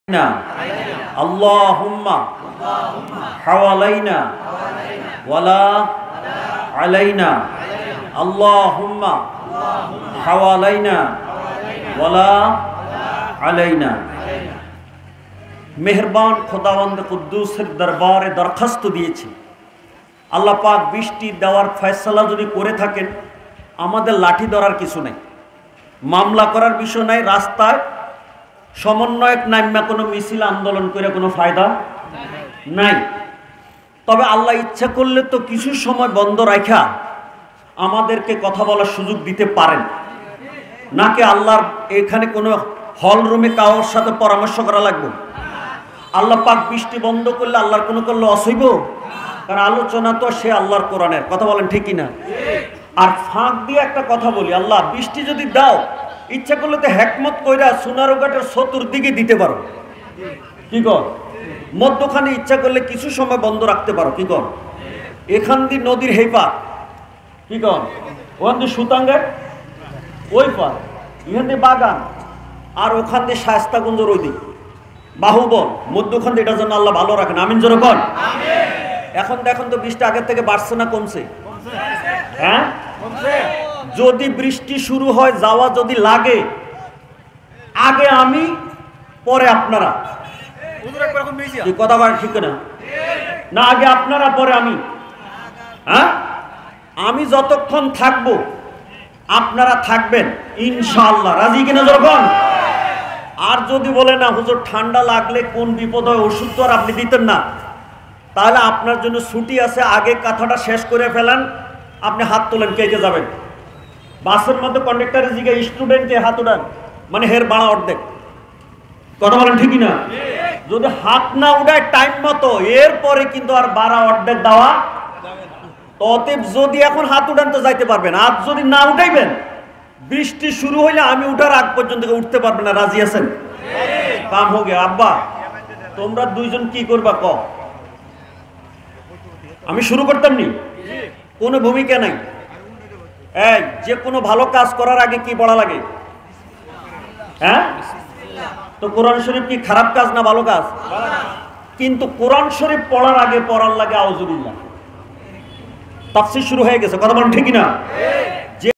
اللهم حوالينا ولا علينا اللهم حوالينا ولا علينا মেহেরবান খোদাবন্দ কুদ্দুসের দরবারে দরখাস্ত দিয়েছি আল্লাহ পাক বৃষ্টি দেওয়ার ফয়সালা যদি করে থাকেন আমাদের লাঠি ধরার কিছু নেই, মামলা করার বিষয় নাই, রাস্তায় সমন্বয়ক নাইমা কোনো মিছিল আন্দোলন করে কোনো ফায়দা নাই। তবে আল্লাহ ইচ্ছা করলে তো কিছু সময় বন্ধ রাখা আমাদেরকে কথা বলার সুযোগ দিতে পারেন, নাকি আল্লাহর এখানে কোনো হল রুমে কারোর সাথে পরামর্শ করা লাগবে? আল্লাহ পাক বৃষ্টি বন্ধ করলে আল্লাহর কোনো করলে অসইব? কারণ আলোচনা তো সে আল্লাহর কোরআনের কথা বলেন, ঠিকই না? আর ফাঁক দিয়ে একটা কথা বলি, আল্লাহ বৃষ্টি যদি দাও ইচ্ছা করলে তো হেকমত কইরা সোনারঘাটের চতুর্দিকে দিতে পারো, কি কর? মধ্যখানে ইচ্ছা করলে কিছু সময় বন্ধ রাখতে পারো, কি কর? এখান দিয়ে নদীর হেই পার, কি কর? ওখান দিয়ে সুতাঙ্গের ওই পার, এখান দিয়ে বাগান, আর ওখান দিয়ে শায়েস্তাগঞ্জের ওই দিক বাহুবল, মধ্যখান দিয়ে এটার জন্য আল্লাহ ভালো রাখেন, আমিন জোরে বল। এখন দেখুন তো বৃষ্টি আগের থেকে বাড়ছে না কমছে? হ্যাঁ, যদি বৃষ্টি শুরু হয় যাওয়া যদি লাগে, আগে আমি পরে আপনারা, কথা বলা ঠিক না? না, আগে আপনারা পরে আমি। হ্যাঁ, আমি যতক্ষণ থাকবো আপনারা থাকবেন ইনশাআল্লাহ, রাজি কিনা যখন? আর যদি বলে না হুজুর ঠান্ডা লাগলে কোন বিপদ হয়, ওষুধ তো আর আপনি দিতেন না, তাহলে আপনার জন্য ছুটি আছে, আগে কথাটা শেষ করে ফেলেন, আপনি হাত তোলেন, কে কে যাবেন? বাসের মধ্যে কন্ডাক্টরের জিগায় স্টুডেন্টকে হাত উঠান, মানে হের বাড়া অর্ধেক, কথা বলেন ঠিকই না? যদি হাত না উঠায় টাইম মতো, এরপরে কিন্তু আর বাড়া অর্ধেক দেওয়া। অতএব যদি এখন হাত উঠান তো যাইতে পারবেন, আর যদি না উঠাইবেন বৃষ্টি শুরু হইলে আমি উঠার আগ পর্যন্ত উঠতে পারবেন না, রাজি আছেন? কাম হোক আব্বা, তোমরা দুইজন কি করবা ক? আমি শুরু করতাম নি, কোনো ভূমিকা নাই। এই যে কোনো ভালো কাজ করার আগে কি পড়া লাগে? হ্যাঁ, তো কোরআন শরীফ কি খারাপ কাজ না ভালো কাজ? কিন্তু কোরআন শরীফ পড়ার আগে পড়ার লাগে আউযুবিল্লাহ, তাফসীর শুরু হয়ে গেছে, কথা বলেন ঠিক না?